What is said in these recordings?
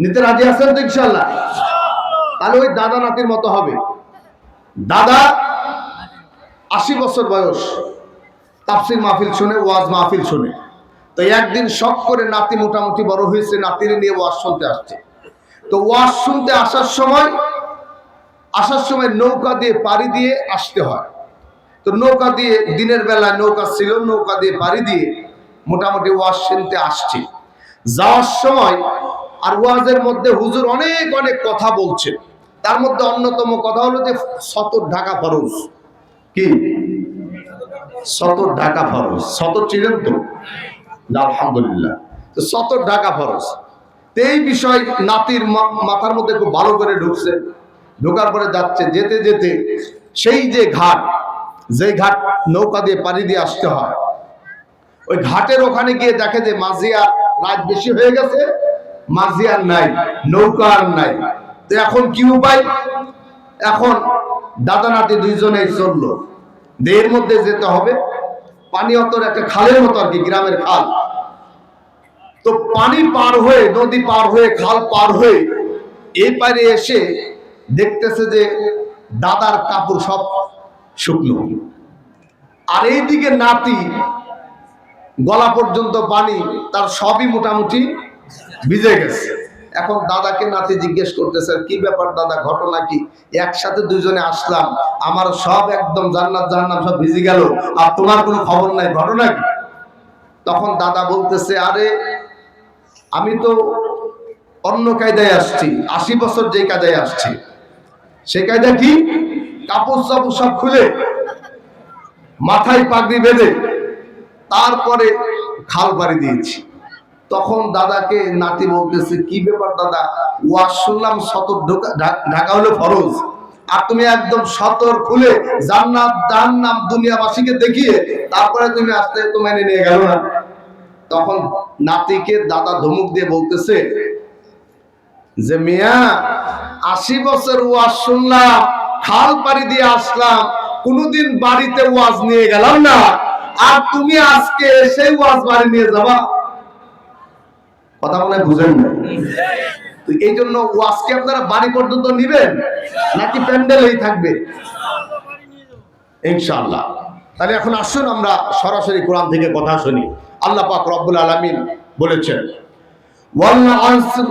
নিতে রাজি আছেন তো ইনশাআল্লাহ? তাহলে ওই দাদা নাতির মতো হবে। দাদা 80 বছর বয়স, তাফসীর মাহফিল শুনে, ওয়াজ মাহফিল শুনে। তো একদিন শখ করে নাতি মোটামুটি বড় হয়েছে, নাতিরে নিয়ে ওয়াজ শুনতে আসছে। তো ওয়াজ শুনতে আসার সময় নৌকা দিয়ে পাড়ি দিয়ে আসতে হয়। তো নৌকা দিয়ে, দিনের বেলায় নৌকা ছিল, নৌকা দিয়ে পাড়ি দিয়ে মোটামুটি ওয়াজ শুনতে আসছে। যাওয়ার সময় আর ওয়াজের মধ্যে হুজুর অনেক অনেক কথা বলছে। তার মধ্যে অন্যতম কথা হলো যে সতর ঢাকা ফরজ। কি সতর ঢাকা ফরজ? সতর ছিলেন তো? আলহামদুলিল্লাহ। তো সতর ঢাকা ফরজ, এই বিষয় নাতির মাথার মধ্যে খুব ভালো করে ঢুকছে। ঢোকার পরে যাচ্ছে, যেতে যেতে সেই যে ঘাট নৌকা দিয়ে পাড়ি দিয়ে আসতে হয়, ওই ঘাটের ওখানে গিয়ে দেখে যে মাঝি আর রাত বেশি হয়ে গেছে, মাঝি আর নাই, নৌকা আর নাই। তো এখন কি উপায়? এখন দাদা নাতি দুইজনেই চললো, এর মধ্যে যেতে হবে। পানি অতর একটা খালের মতো আর কি, গ্রামের খাল। তো পানি পার হয়ে, নদী পার হয়ে, খাল পার হয়ে এই পারে এসে দেখতেছে যে দাদার কাপড় সব শুকনো, আর এইদিকে নাতি গলা পর্যন্ত পানি, তার সবই মোটামুটি ভিজে গেছে। এখন দাদাকে নাতি জিজ্ঞেস করতেছে, কি ব্যাপার দাদা, ঘটনা কি? একসাথে দুইজনে আসলাম, আমার সব একদম জান্নাত জাহান্নাম সব ভিজে গেল, আর তোমার কোনো খবর নাই, ঘটনা কি? তখন দাদা বলতেছে, আরে আমি তো অন্য কায়দায় আসছি, 80 বছর যে কায়দায় আসছি। সেই কায়দা কি? কাপড় চাপড় সব খুলে, মাথায় পাগড়ি বেঁধে তারপরে খাল পাড়ি দিয়েছি। তখন দাদাকে নাতি বলতেছে, কি ব্যাপার দাদা, ওয়াজ শুনলাম সতর ঢাকা হলো ফরজ, আর তুমি একদম সতর খুলে জান্নাত জাহান্নাম দুনিয়াবাসীকে দেখিয়ে তারপরে তুমি আসতে তো মেনে নিয়ে গেল না। তখন নাতিকে দাদা ধমক দিয়ে বলতেছে যে, মিয়া 80 বছর ওয়াজ শুনলাম, খাল পাড়ি দিয়ে আসলাম, কোনদিন বাড়িতে ওয়াজ নিয়ে গেলাম না, আর তুমি আজকে এসে ওয়াজ বাড়ি নিয়ে যাবা? কথা মনে হয় বুঝেন না। এই জন্য ওয়াজকে আপনারা বাড়ি পর্যন্ত নিবেন নাকি প্যান্ডেলেই থাকবে? ইনশাআল্লাহ। তাহলে এখন আসুন আমরা সরাসরি কোরআন থেকে কথা শুনি। আল্লাহ পাক রব্বুল আলামিন বলেছেন, ওয়াল আসর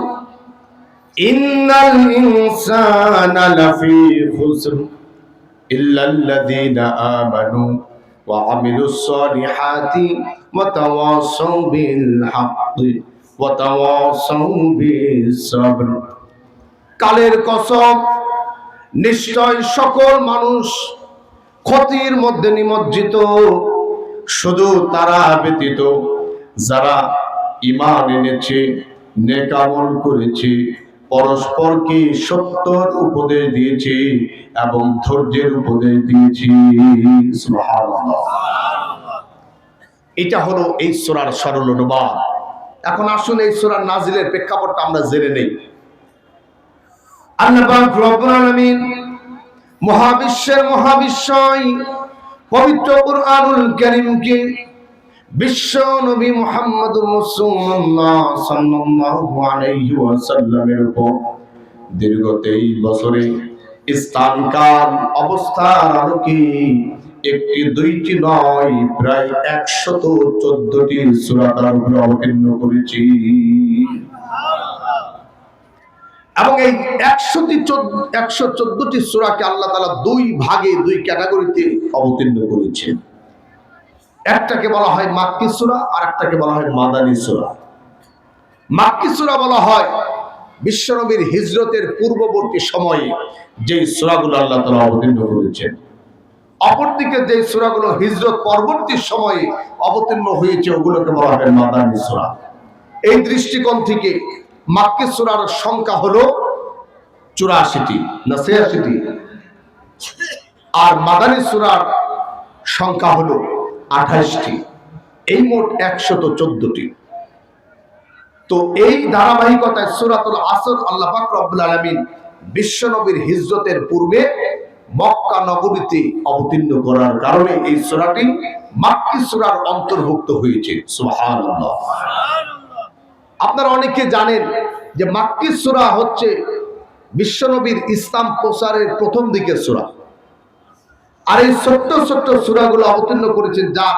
ইন্নাল ইনসানা লাফি খুসর ইল্লাল্লাযীনা আমানু ওয়া আমিলুস সলিহাতি ওয়া তাওয়াসাউ বিল হাক্কি ওয়া তাওয়াসাউ বিস সাবর। কালের কসম, নিশ্চয় সকল মানুষ ক্ষতির মধ্যে নিমজ্জিত, শুধু তারা ব্যতীত যারা ঈমান এনেছে, নেক আমল করেছে, পরস্পরকে সত্যর উপদেশ দিয়েছে এবং ধৈর্যের উপদেশ দিয়েছে। সুবহানাল্লাহ। এটা হলো এই সূরার সরল অনুবাদ। এখন আসুন এই সূরার নাজিলের প্রেক্ষাপটটা আমরা জেনে নেই। আল্লাহ পাক রব্বুল আলামিন মহাবিশ্বের মহাবিশ্বই পবিত্র কুরআনুল কারীমকে বিশ্ব নবী মুহাম্মদুর রাসূলুল্লাহ সাল্লাল্লাহু আলাইহি ওয়াসাল্লামের উপর দীর্ঘ 23 বছরে স্থান কাল অবস্থার আলোকে একটি দুইটি নয়, প্রায় 114টি সূরা তার উপরে অবতীর্ণ করেছি। এবং এই 114টি সূরাকে আল্লাহ তাআলা দুই ভাগে, দুই ক্যাটাগরিতে অবতীর্ণ করেছেন। একটাকে বলা হয় মাক্কি সূরা, আর একটাকে বলা হয় মাদানী সূরা। মাক্কি সূরা বলা হয় বিশ্বনবীর হিজরতের পূর্ববর্তী সময়ে যে সূরাগুলো আল্লাহ তাআলা অবতীর্ণ করেছেন। অপরদিকে যে সূরাগুলো হিজরত পরবর্তী সময়ে অবতীর্ণ হয়েছে ওগুলোকে বলা হয় মাদানী সূরা। এই দৃষ্টিকোণ থেকে মাক্কি সূরার সংখ্যা হলো 84টি না 86টি, আর মাদানী সূরার সংখ্যা হলো 28টি। এই মোট 114টি। তো এই ধারাবাহিকতায় সূরাতুল আসর আল্লাহ পাক রব্বুল আলামিন বিশ্বনবীর হিজরতের পূর্বে মক্কা নগরীতে অবতীর্ণ করার কারণে এই সূরাটি মাক্কি সূরার অন্তর্ভুক্ত হয়েছে। সুবহানাল্লাহ। আপনারা অনেকে জানেন যে মাক্কি সূরা হচ্ছে বিশ্বনবীর ইসলাম প্রচারের প্রথম দিকের সূরা, আর এই ছোট্ট ছোট্ট সূরাগুলো অবতীর্ণ করেছেন, যা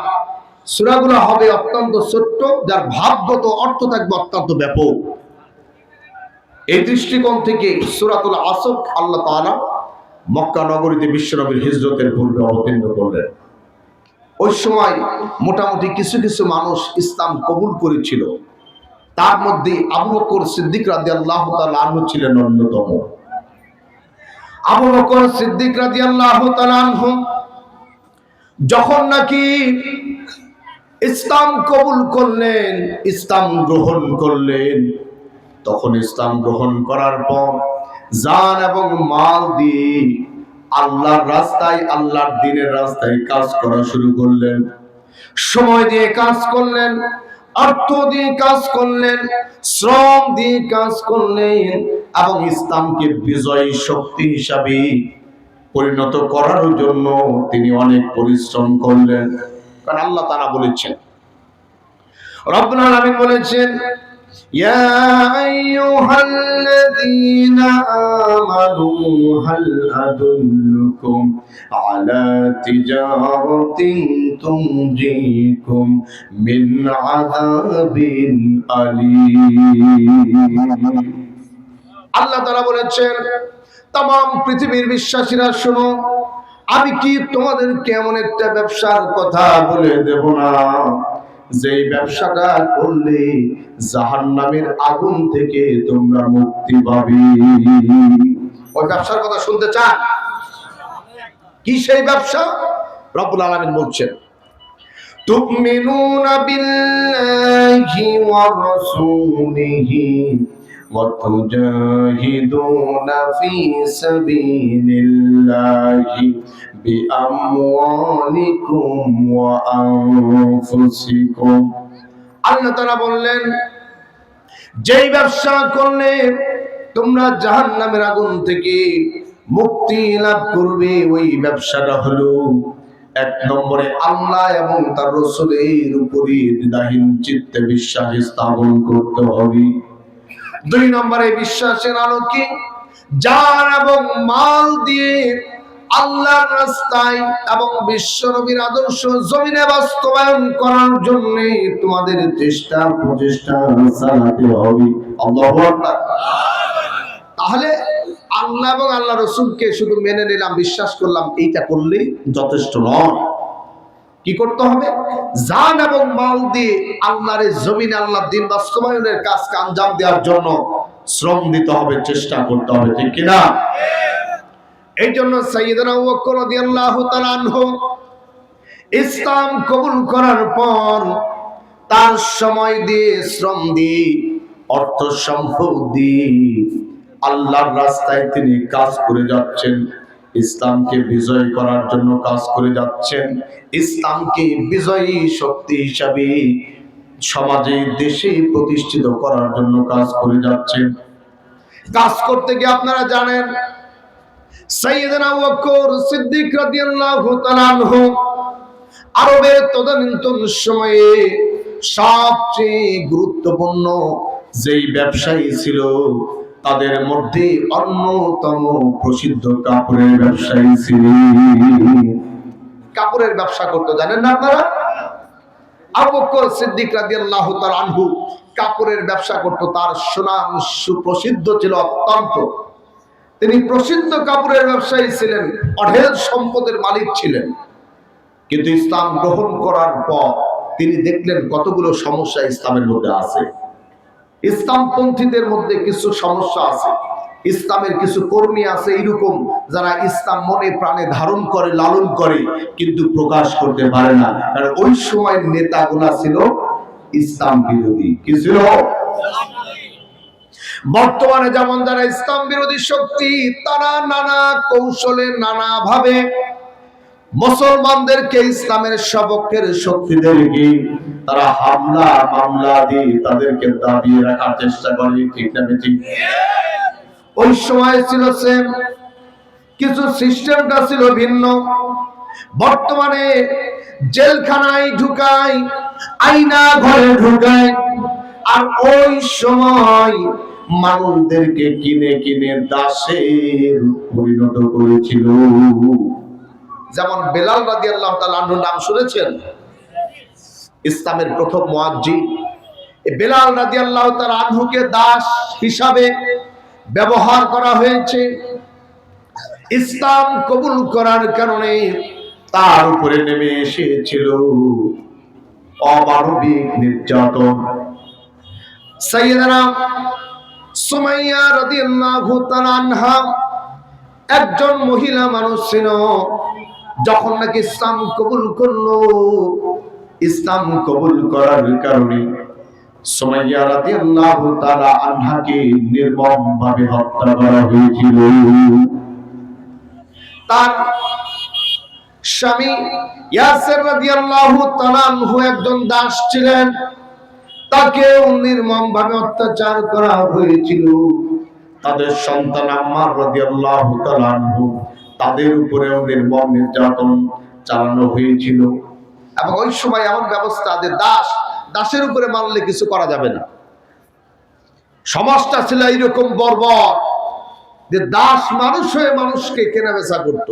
সূরাগুলো হবে অত্যন্ত ছোট্ট, যার ভাবগত অর্থ থাকবে অত্যন্ত ব্যাপক। এই দৃষ্টিকোণ থেকে সূরাতুল আসর আল্লাহ তাআলা মক্কা নগরীতে বিশ্বনবীর হিজরতের পূর্বে অবতীর্ণ করলেন। ওই সময় মোটামুটি কিছু কিছু মানুষ ইসলাম কবুল করেছিল, তার মধ্যে আবু বকর সিদ্দিক রাদিয়াল্লাহু তাআলা আনহু ছিলেন অন্যতম। আবু বকর সিদ্দিক রাদিয়াল্লাহু তাআলা আনহু যখন নাকি ইসলাম কবুল করলেন, ইসলাম গ্রহণ করলেন, তখন ইসলাম গ্রহণ করার পর জান এবং মাল দিয়ে আল্লাহর রাস্তায়, আল্লাহর দ্বীনের রাস্তায় কাজ করা শুরু করলেন। সময় দিয়ে কাজ করলেন, অর্থ দিয়ে কাজ করলেন, শ্রম দিয়ে কাজ করলেন, এবং ইসলামকে বিজয়ী শক্তি হিসাবে পরিণত করার জন্য তিনি অনেক পরিশ্রম করলেন। কারণ আল্লাহ তাআলা বলেছেন, রব্বুল আলামিন বলেছেন, ইয়া আইয়ুহাল্লাযীনা আমানু হাল আদুল্লুকুম আলা তিজারাতিন তুনজিকুম মিন আযাবিন আলীম। আল্লাহ তাআলা বলেছেন, तमाम পৃথিবীর বিশ্বাসীরা শোনো, আমি কি তোমাদেরকে এমন একটা ব্যবসার কথা বলে দেব না, যেই ব্যবসাটা করলে জাহান্নামের আগুন থেকে তোমরা মুক্তি পাবে। ওই ব্যবসার কথা শুনতে চান? কি সেই ব্যবসা? রব্বুল আলামিন বলছেন, তুমিনুনা বিল্লাহি ওয়া রাসূলিহি ওয়া তুজাহিদুনা ফি সাবিলিল্লাহি বিআমওয়ালিকুম ওয়া আনফুসিকুম। আল্লাহ তাআলা বললেন, যেই ব্যবসা করলে তোমরা জাহান্নামের আগুন থেকে মুক্তি লাভ করবে, ওই ব্যবসাটা হলো এক নম্বরে আল্লাহ এবং তার রাসূলের উপরে দ্বিধাহীন চিত্তে বিশ্বাস স্থাপন করতে হবে। দুই নম্বরে বিশ্বাসের আলোকে জান এবং মাল দিয়ে আল্লাহর রাস্তায় এবং বিশ্বনবীর আদর্শ জমিনে বাস্তবায়ন করার জন্য তোমাদের চেষ্টা প্রচেষ্টা চালাতে হবে। আল্লাহু আকবার। তাহলে আল্লাহ এবং আল্লাহ রাসূলকে শুধু মেনে নিলাম, বিশ্বাস করলাম, এইটা করলেই যথেষ্ট নয়। কি করতে হবে? জান এবং মাল দিয়ে আল্লাহর জমিনে আল্লাহর দ্বীন বাস্তবায়নের কাজকে আঞ্জাম দেওয়ার জন্য শ্রম দিতে হবে, চেষ্টা করতে হবে, ঠিক কিনা? এই জন্য সাইয়েদনা আবু বকর রাদিয়াল্লাহু তাআলা আনহু ইসলাম কবুল করার পর তার সময় দিয়ে, শ্রম দিয়ে, অর্থ সম্পদ দিয়ে আল্লাহর রাস্তায় তিনি কাজ করে যাচ্ছেন, ইসলামকে বিজয় করার জন্য কাজ করে যাচ্ছেন, ইসলামকে বিজয়ী শক্তি হিসাবে সমাজে, দেশে প্রতিষ্ঠিত করার জন্য কাজ করে যাচ্ছেন। কাজ করতে গিয়ে আপনারা জানেন, সাইয়েদনা আবু বকর সিদ্দিক রাদিয়াল্লাহু তাআলা আনহু আরবের তদানীন্তন সময়ে সবচেয়ে গুরুত্বপূর্ণ যেই ব্যবসায়ী ছিল, তাদের মধ্যে অন্যতম প্রসিদ্ধ কাপড়ের ব্যবসায়ী ছিলেন। কাপড়ের ব্যবসা করতে জানেন না আপনারা? আবু বকর সিদ্দিক রাদিয়াল্লাহু তাআলা আনহু কাপড়ের ব্যবসা করত, তার সুনাম সুপ্রসিদ্ধ ছিল অত্যন্ত। তিনি প্রসিদ্ধ কাপড়ের ব্যবসায়ী ছিলেন, অঢেল সম্পদের মালিক ছিলেন। কিন্তু ইসলাম গ্রহণ করার পর তিনি দেখলেন কতগুলো সমস্যা ইসলামের মধ্যে আছে। ইসলামপন্থীদের মধ্যে কিছু সমস্যা আছে, ইসলামের কিছু কর্মী আছে এরকম, যারা ইসলাম মনে প্রাণে ধারণ করে, লালন করে, কিন্তু প্রকাশ করতে পারে না, কারণ ওই সময় নেতাগুলা ছিল ইসলাম বিরোধী। কি ছিল? বর্তমানে যেমন যারা ইসলাম বিরোধী শক্তি, তারা নানা কৌশলে, নানা ভাবে মুসলমানদেরকে, ইসলামের সপক্ষের শক্তিদেরকে তারা হামলা মামলা দিয়ে তাদেরকে দাবিয়ে রাখার চেষ্টা করে, ঠিক না ঠিক? ওই সময় ছিল সেম, কিছু সিস্টেমটা ছিল ভিন্ন। বর্তমানে জেলখানায় ঢুকায়, আয়না ঘরে ঢুকায়, আর ওই সময় মানুষদেরকে কিনে কিনে দাসের পরিণত করেছিল। যেমন বেলাল রাদিয়াল্লাহু তাআলা আনহুর নাম শুনেছেন, ইসলামের প্রথম মুয়াজ্জিন। বেলাল রাদিয়াল্লাহু তাআলা আনহুকে দাস হিসাবে ব্যবহার করা হয়েছে। ইসলাম কবুল করার কারণে তার উপরে নেমে এসেছিল অমানবিক নির্যাতন। সাইয়েদানা সুমাইয়া রাদিয়াল্লাহু তাআলা আনহা একজন মহিলা মানুষ ছিল। যখন নাকি ইসলাম কবুল করলো, ইসলাম কবুল করার কারণে সুমাইয়া রাদিয়াল্লাহু তাআলা আনহাকে নির্মমভাবে হত্যা করা হয়েছিল। তার স্বামী ইয়াসির রাদিয়াল্লাহু তাআলা আনহু একজন দাস ছিলেন, তাকেও নির্মমভাবে অত্যাচার করা হয়েছিল। তাদের সন্তান আম্মার রাদিয়াল্লাহু তাআলা আনহু, তাদের উপরেও নির্মম নির্যাতন চালানো হয়েছিল। এবং ওই সময় এমন ব্যবস্থা যে দাসের উপরে মারলে কিছু করা যাবে না। সমাজটা ছিল এইরকম বর্বর যে দাস মানুষ হয়ে মানুষকে কেনা বেচা করত।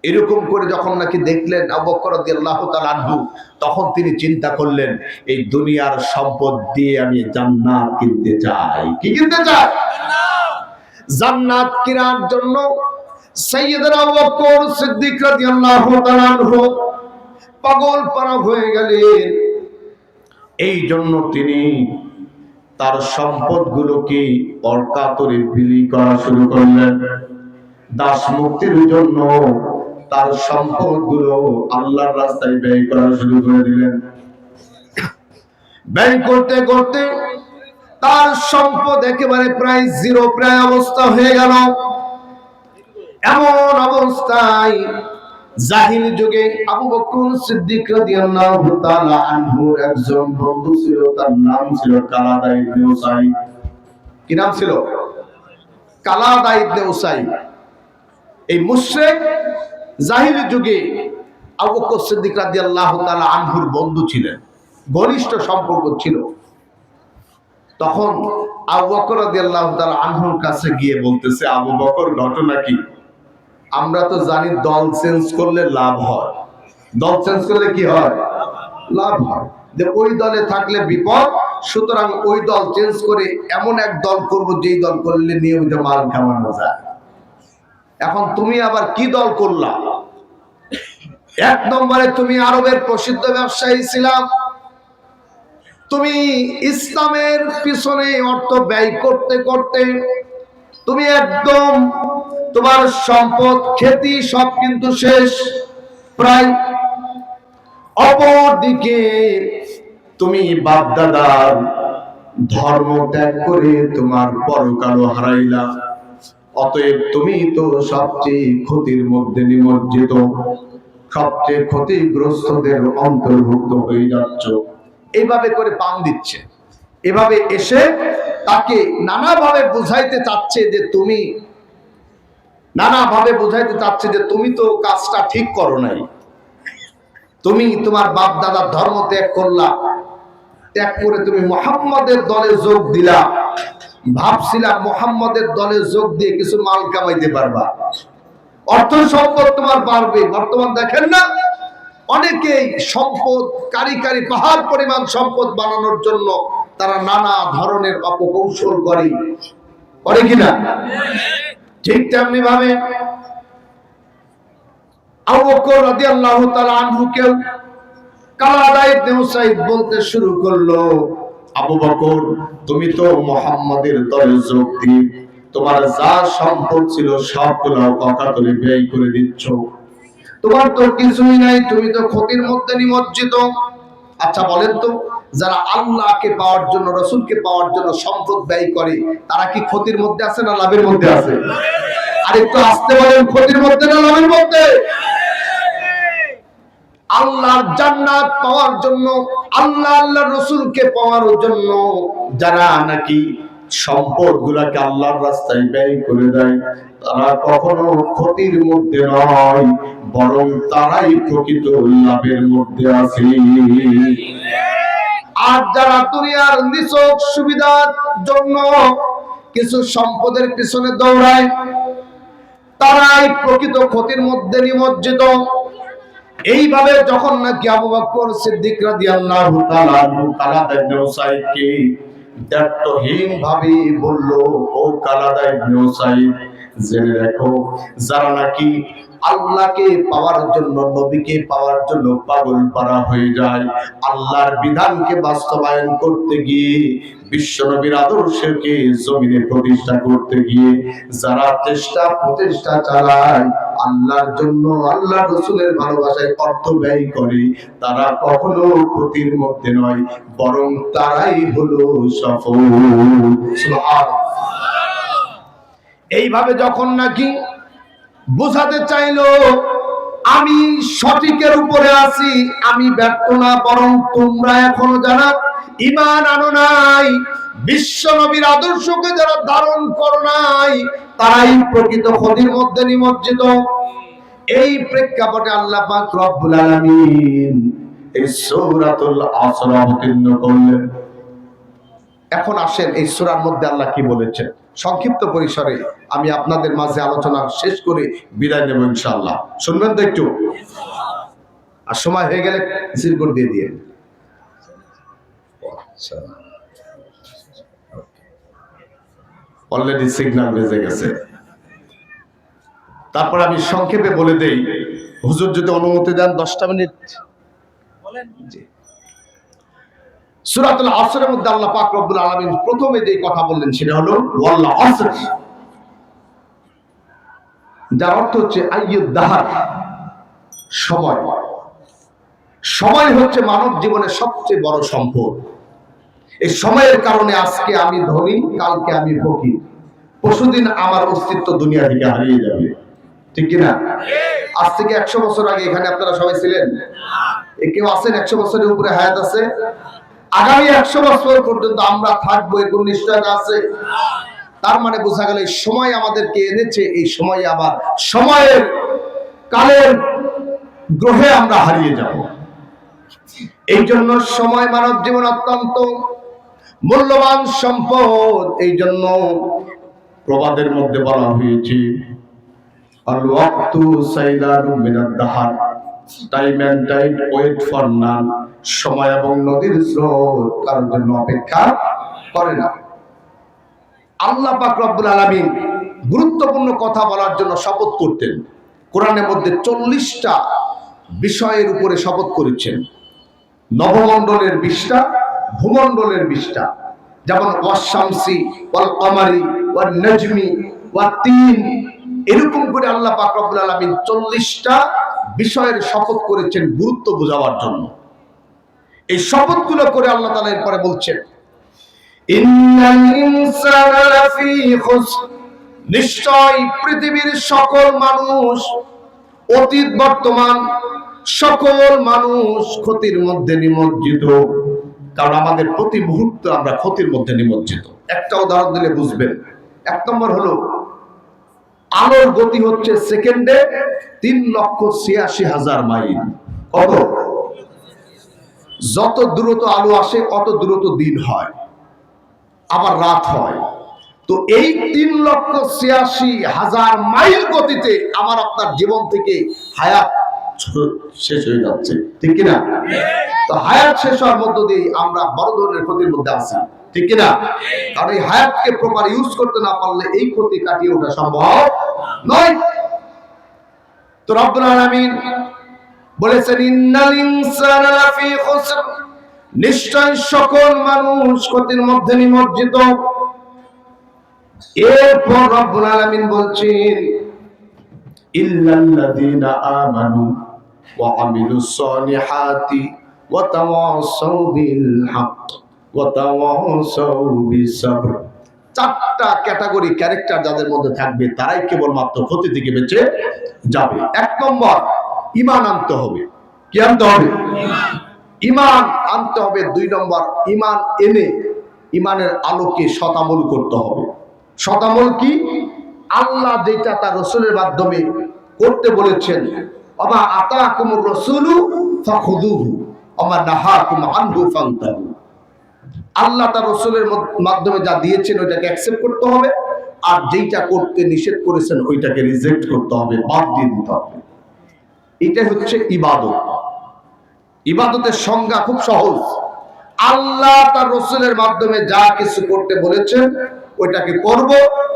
এরকম করে যখন নাকি দেখলেন আবু বকর রাদিয়াল্লাহু তাআলা আনহু, তখন তিনি চিন্তা করলেন, এই দুনিয়ার সম্পদ দিয়ে আমি জান্নাত কিনতে চাই। কি কিনতে চাই? জান্নাত কেনার জন্য সাইয়েদনা আবু বকর সিদ্দিক রাদিয়াল্লাহু তাআলা আনহু পাগল পারা হয়ে গেলেন। এই জন্য তিনি তার সম্পদগুলোকে অকাতরে বিলি করা শুরু করলেন। দাস মুক্তির জন্য তার সম্পদগুলো আল্লাহর রাস্তায় ব্যয় করা শুরু করে দিলেন। ব্যয় করতে করতে তার সম্পদ একেবারে প্রায় জিরো প্রায় অবস্থা হয়ে গেল। এমন অবস্থায় জাহিলি যুগে আবু বকর সিদ্দিক রাদিয়াল্লাহু তাআলা আনহুর একজন বন্ধু ছিল, তার নাম ছিল কালাদা ইবনে উসাইদ। কি নাম ছিল? কালাদা ইবনে উসাইদ। এই মুশরিক জাহিলি যুগে আবু বকর সিদ্দিক রাদিয়াল্লাহু তাআলা আনহুর বন্ধু ছিলেন, ঘনিষ্ঠ সম্পর্ক ছিল। তখন আবু বকর রাদিয়াল্লাহু তাআলা আনহুর কাছে গিয়ে বলতেছে, আবু বকর, ঘটনা কি? আমরা তো জানি দল চেঞ্জ করলে লাভ হয়। দল চেঞ্জ করলে কি হয়? লাভ হয়। যে ওই দলে থাকলে বিপদ, সুতরাং ওই দল চেঞ্জ করে এমন এক দল করব যেই দল করলে নিয়মিত মাল কামানো যায়। এখন তুমি আবার কি দল করলা? এক নম্বরে তুমি আরবের প্রসিদ্ধ ব্যবসায়ী ছিলাম, তুমি ইসলামের পিছনে অর্থ ব্যয় করতে করতে তুমি একদম তোমার সম্পদ খ্যাতি সব কিন্তু শেষ প্রায়। অপরদিকে তুমি বাপ দাদার ধর্ম ত্যাগ করে তোমার পরকালও হারাইলা। অতএব তুমি তো সবচেয়ে ক্ষতির মধ্যে নিমজ্জিত, সবচেয়ে ক্ষতিগ্রস্তদের অন্তর্ভুক্ত হয়ে যাচ্ছ। এইভাবে করে পাম দিচ্ছে। এভাবে এসে তাকে নানাভাবে বুঝাইতে চাচ্ছে যে তুমি তো কাজটা ঠিক করো নাই। তুমি তোমার বাপ দাদার ধর্ম ত্যাগ করলা, ত্যাগ করে তুমি মুহাম্মাদের দলে যোগ দিলা। ভাবছিলাম মুহাম্মাদের দলে যোগ দিয়ে কিছু মাল কামাইতে পারবা, অর্থ সম্পদ তোমার বাড়বে। বর্তমান দেখেন না, অনেকেই সম্পদ কারি পাহাড় পরিমাণ সম্পদ বানানোর জন্য তারা নানা ধরনের অপকৌশল করে কিনা? ঠিক তেমনি ভাবে আবু বকর রাদিয়াল্লাহু তাআলা আনহুকেও কালাদা ইবনে উসাইদ বলতে শুরু করলো, আবু বকর, তুমি তো মুহাম্মাদের দলে যোগ দিয়ে তোমার যা সম্পদ ছিল সবগুলো অকাতরে ব্যয় করে দিচ্ছ। তোমার তো কিছুই নাই, তুমি তো ক্ষতির মধ্যে নিমজ্জিত। আচ্ছা বলেন তো, যারা আল্লাহকে পাওয়ার জন্য, রাসূলকে পাওয়ার জন্য সম্পদ ব্যয় করে, তারা কি ক্ষতির মধ্যে আছে না লাভের মধ্যে আছে? আর একটু আসতে বলেন, ক্ষতির মধ্যে না লাভের মধ্যে? আল্লাহর জান্নাত পাওয়ার জন্য, আল্লাহর রাসূলকে পাওয়ার জন্য যারা নাকি সম্পদগুলোকে আল্লাহর রাস্তায় ব্যয় করে দেয়, তারা কখনো ক্ষতির মধ্যে নয়, বরং তারাই প্রকৃত লাভের মধ্যে আছে। আর যারা দুনিয়ার নিছক সুবিধার জন্য কিছু সম্পদের পিছনে দৌড়ায়, তারাই প্রকৃত ক্ষতির মধ্যে নিমজ্জিত। এইভাবে যখন নাকি আবু বকর সিদ্দিক রাদিয়াল্লাহু তাআলা আনহু কালাদা ইবনে উসাইদকে দায়িত্বহীন ভাবে বলল, ও কালাদা ইবনে উসাইদ, জেনে রাখো, যারা নাকি আল্লাহকে পাওয়ার জন্য, নবীকে পাওয়ার জন্য পাগল পারা হয়ে যায়, আল্লাহর বিধানকে বাস্তবায়ন করতে গিয়ে, বিশ্ব নবীর আদর্শকে জমিনে প্রতিষ্ঠা করতে গিয়ে যারা প্রচেষ্টা চালায়, আল্লাহর জন্য, আল্লাহ রাসূলের ভালোবাসায় অর্থ ব্যয় করে, তারা কখনো ক্ষতির মধ্যে নয়, বরং তারাই হলো সফল। সুবহানাল্লাহ। এইভাবে যখন নাকি বোঝাতে চাইলো আমি সঠিকের উপরে আছি, আমি ব্যর্থ না, বরং তোমরা এখনো যারা ঈমান আনো নাই, বিশ্ব নবীর আদর্শকে যারা ধারণ করো নাই, তারাই প্রকৃত ক্ষতির মধ্যে নিমজ্জিত। এই প্রেক্ষাপটে আল্লাহ পাক রব্বুল আলামিন এই সূরাতুল আসর অবতীর্ণ করলেন। এখন আসেন এই সূরার মধ্যে আল্লাহ কি বলেছেন, সংক্ষিপ্ত পরিসরে আমি আপনাদের মাঝে আলোচনা শেষ করে বিদায় নেব ইনশাআল্লাহ। শুনবেন তো একটু? আর সময় হয়ে গেলে সিলকোড দিয়ে দিয়ে। অলরেডি সিগন্যাল বেজে গেছে। তারপর আমি সংক্ষেপে বলে দেই, হুজুর যদি অনুমতি দেন 10টা মিনিট বলেন। জি। সূরাতুল আসরের মধ্যে আল্লাহ পাক রব্বুল আলামিন প্রথমে যে কথা বললেন সেটা হলো ওয়াল আসর, যার অর্থ হচ্ছে আইয়ুদ দাহার, সময়। সময় হচ্ছে মানব জীবনের সবচেয়ে বড় সম্পদ। এই সময়ের কারণে আজকে আমি ধনী, কালকে আমি ফকির, পরশুদিন আমার অস্তিত্ব দুনিয়া থেকে হারিয়ে যাবে, ঠিক কিনা? আজ থেকে 100 বছর আগে এখানে আপনারা সবাই ছিলেন? কেউ আছেন 100 বছরের উপরে হায়াত আছে? আগামী 100 বছর পর্যন্ত আমরা থাকবো, এর কোন নিশ্চয়তা আছে? তার মানে বোঝা গেল এই সময় আমাদেরকে এনেছে, এই সময় আবার সময়ের কালের গ্রহে আমরা হারিয়ে যাব। এই জন্য সময় মানব জীবন অত্যন্ত মূল্যবান সম্পদ। এই জন্য প্রবাদের মধ্যে বলা হয়েছে আল ওয়াক্তু সাইলানু মিনাদ দাহার, time and time wait for none, সময় এবং নদীর স্রোত কারোর জন্য অপেক্ষা করে না। আল্লাহ পাক রব্বুল আলামিন গুরুত্বপূর্ণ কথা বলার জন্য শপথ করতেন। কোরআনের মধ্যে 40টা বিষয়ের উপরে শপথ করেছেন। নবমণ্ডলের 20টা, ভূমণ্ডলের 20টা, যেমন ওয়াশ-শামসি ওয়াল কমারি ওয়ান নাজমি ওয়াত তিন, এরকম করে আল্লাহ পাক রব্বুল আলামিন 40টা বিষয়ের শপথ করেছেন গুরুত্ব বোঝাবার জন্য। এই শপথগুলো করে আল্লাহ তাআলা এরপরে বলছেন ইন্নাল ইনসানা লাফি খুসর, নিশ্চয় পৃথিবীর সকল মানুষ, অতীত বর্তমান সকল মানুষ ক্ষতির মধ্যে নিমজ্জিত। কারণ আমাদের প্রতি মুহূর্তে আমরা ক্ষতির মধ্যে নিমজ্জিত। একটা উদাহরণ দিলে বুঝবেন। 1 নম্বর হলো আলোর গতি হচ্ছে সেকেন্ডে 3,86,000 মাইল। কত? যত দ্রুত আলো আসে অত দ্রুত দিন হয়, আবার রাত হয়। তো এই 3,86,000 মাইল গতিতে আমার আপনার জীবন থেকে হায়াত শেষ হয়ে যাচ্ছে, ঠিক কিনা? তো হায়াত শেষ হওয়ার মধ্য দিয়ে আমরা বড় ধরনের ক্ষতির মধ্যে আছি, ঠিক কিনা? কারণ এই হায়াতকে প্রপার ইউজ করতে না পারলে এই ক্ষতি কাটিয়ে ওঠা সম্ভব নয়। তো রব্বুল আলামিন বলেছেন ইন্নাল ইনসানা লাফি খুসর, নিশ্চয় সকল মানুষ ক্ষতির মধ্যে নিমজ্জিত। এরপর রব্বুল আলামিন বলছেন ইল্লাল্লাযীনা আমানু ওয়া আমিলুস সলিহাতি ওয়া তাওয়াসাউ বিল হক ওয়া তাওয়াসাউ বিসবর। 4টা ক্যাটাগরি ক্যারেক্টার যাদের মধ্যে থাকবে তারাই কেবলমাত্র ক্ষতি থেকে বেঁচে যাবে। 1 নম্বর ঈমান আনতে হবে। কি আনতে হবে? ঈমান আনতে হবে। 2 নম্বর ঈমান এনে ঈমানের আলোকে শতামল করতে হবে। শতামল কি? আল্লাহ যেটা তার রাসূলের মাধ্যমে করতে বলেছেন, ওমা আতাকুমুর রাসূলু ফাখুযুহু ওমা নাহাকুম আনহু ফান্তাহু, আল্লাহ তার রাসূলের মাধ্যমে যা দিয়েছেন ওইটাকে অ্যাকসেপ্ট করতে হবে, আর যেইটা করতে নিষেধ করেছেন ওইটাকে রিজেক্ট করতে হবে, বাদ দিয়ে দিতে হবে। এটা হচ্ছে ইবাদত। ইবাদতের সংজ্ঞা খুব সহজ। আল্লাহ তার রাসূলের মাধ্যমে যা কিছু করতে বলেছেন ওইটাকে করব,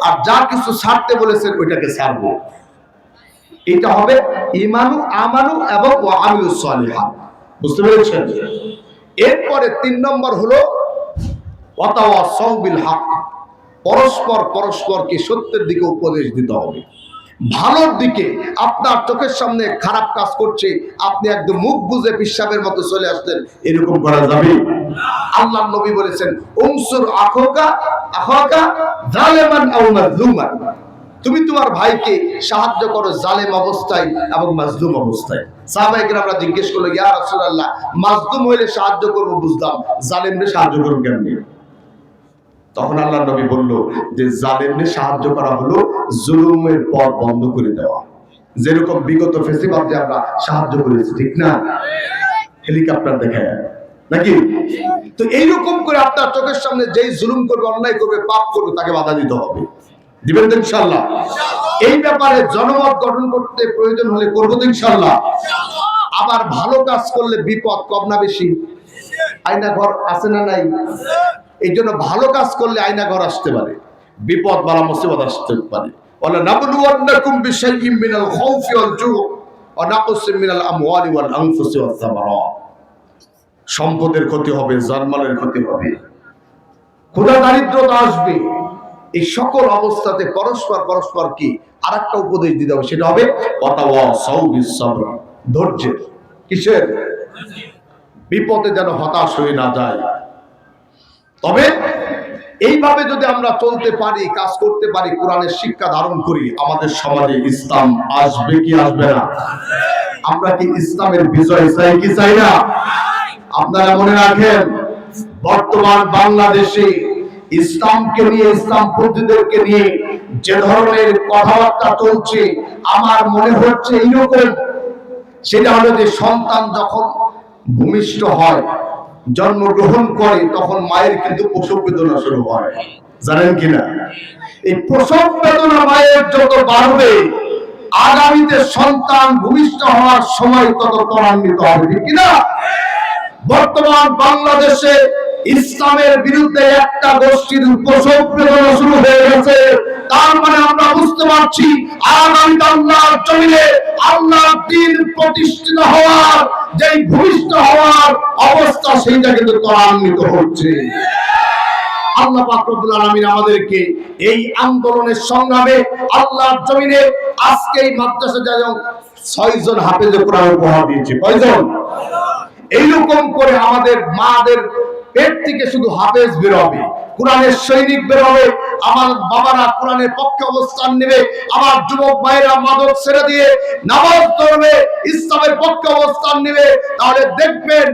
আর যা কিছু ছাড়তে বলেছেন ওইটাকে ছাড়ব। এটা হবে ঈমানু আমানু এবং ওয়া আমিলুস সালিহাত। বুঝতে পেরেছেন? এরপরে 3 নম্বর হলো ওয়াতাওয়াসাউ বিল হক। পরস্পরকে সত্যের দিকে উপদেশ দিতে হবে, ভালোর দিকে। আপনার চোখের সামনে খারাপ কাজ করছে, আপনি একদম মুখ বুজে পিশাবের মতো চলে আসলেন, এরকম করা যাবে? আল্লাহর নবী বলেছেন উনসুর আখাকা জালিমান আও মাজলুমান। তুমি তোমার ভাইকে সাহায্য করো জালেম অবস্থায় এবং মাজলুম অবস্থায়। সাহাবায়ে কেরামরা জিজ্ঞেস করলো, ইয়া রাসূলুল্লাহ, মাজলুম হইলে সাহায্য করব বুঝলাম, জালেমরে সাহায্য করব কেমনে? তখন আল্লাহর নবী বলল যে জালেমরে সাহায্য করা হলো জুলুমের পথ বন্ধ করে দেওয়া। যেরকম বিগত ফেসিবাদে আমরা সাহায্য করেছি, ঠিক না? হেলিকপ্টার দেখায় নাকি? তো এইরকম করে আপনার চোখের সামনে যেই জুলুম করবে, অন্যায় করবে, পাপ করবে, তাকে বাধা দিতে হবে। দিবেন তো ইনশাআল্লাহ? এই ব্যাপারে জনমত গঠন করতে প্রয়োজন হলে করবো তো ইনশাআল্লাহ। আবার ভালো কাজ করলে বিপদ কম না বেশি? আয়না ঘর আছে না নাই? এই জন্য ভালো কাজ করলে আয়না ঘর আসতে পারে, বিপদ বালা মুসিবত আসতে পারে। ওয়ালা নাবলুওয়ান্নাকুম বিশাইইম মিনাল খাউফি ওয়াল জু' ওয়া নাকসিম মিনাল আমওয়ালি ওয়াল আনফুসি ওয়াস সামারাত। সম্পদের ক্ষতি হবে, জানমালের ক্ষতি হবে, ক্ষুধা দারিদ্রতা আসবে। এই সকল অবস্থাতে পরস্পর কি আরেকটা উপদেশ দিতে হবে, সেটা হবে ওয়াতাওয়াসাউ বিস সাবর। ধৈর্যের। কিসের? বিপদে যেন হতাশ হয়ে না যায়। তবে এইভাবে যদি আমরা চলতে পারি, কাজ করতে পারি, কোরআনের শিক্ষা ধারণ করি, আমাদের সমাজে ইসলাম আসবে কি আসবে না? আমরা কি ইসলামের বিজয় চাই কি চাই না? আপনারা মনে রাখেন, বর্তমান বাংলাদেশে ইসলামকে নিয়ে, ইসলামপন্থীদেরকে নিয়ে যে ধরনের কথাবার্তা চলছে, আমার মনে হচ্ছে এইরকম। সেটা হলো যে সন্তান যখন ভূমিষ্ঠ হয়, জন্মগ্রহণ করে, তখন মায়ের কিন্তু প্রসব বেদনা শুরু হয়, জানেন কিনা? এই প্রসব বেদনা মায়ের যত বাড়বে, আগামীতে সন্তান ভূমিষ্ঠ হওয়ার সময় তত ত্বরান্বিত হবে, ঠিক কিনা? বর্তমান বাংলাদেশে ইসলামের বিরুদ্ধে একটা গোষ্ঠীর প্রসব বেদনা শুরু হয়ে গেছে। তার মানে আমরা বুঝতে পারছি আগামীতে আল্লাহর জমিনে আল্লাহর দ্বীন প্রতিষ্ঠিত হওয়ার, যেই ভূমিষ্ঠ হওয়ার অবস্থা, সেইটা কিন্তু ত্বরান্বিত হচ্ছে। আল্লাহ পাক রব্বুল আলামিন আমাদেরকে এই আন্দোলনের সংগ্রামে আল্লাহর জমিনে আজকে এই মাদ্রাসা যেমন 6 জন হাফেজ কোরআন উপহার দিয়েছে। কয়জন? এইরকম করে আমাদের মাদের পেট থেকে শুধু হাফেজ বের হবে, কোরআনের সৈনিক বের হবে। আমার বাবারা কোরআনের পক্ষে অবস্থান নেবে, আমার যুবক ভাইরা মাদক ছেড়ে দিয়ে নামাজ পড়বে, ইসলামের পক্ষে অবস্থান নেবে। তাহলে দেখবেন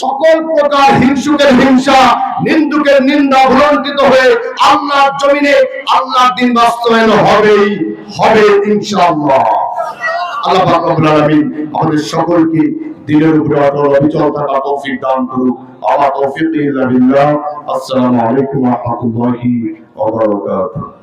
সকল প্রকার হিংসুকের হিংসা, নিন্দুকের নিন্দা ভুলণ্ঠিত হয়ে আল্লাহর জমিনে আল্লাহর দ্বীন বাস্তবায়ন হবেই হবে ইনশাআল্লাহ। আল্লাহ পাক রব্বুল আলামিন আমাদের সকলকে দ্বীনের উপরে অবিচল থাকা তৌফিক দান করুন। আমা তৌফিক ইল্লা বিল্লাহ। আসসালামু আলাইকুম ওয়া রাহমাতুল্লাহি ওয়া বারাকাতুহু।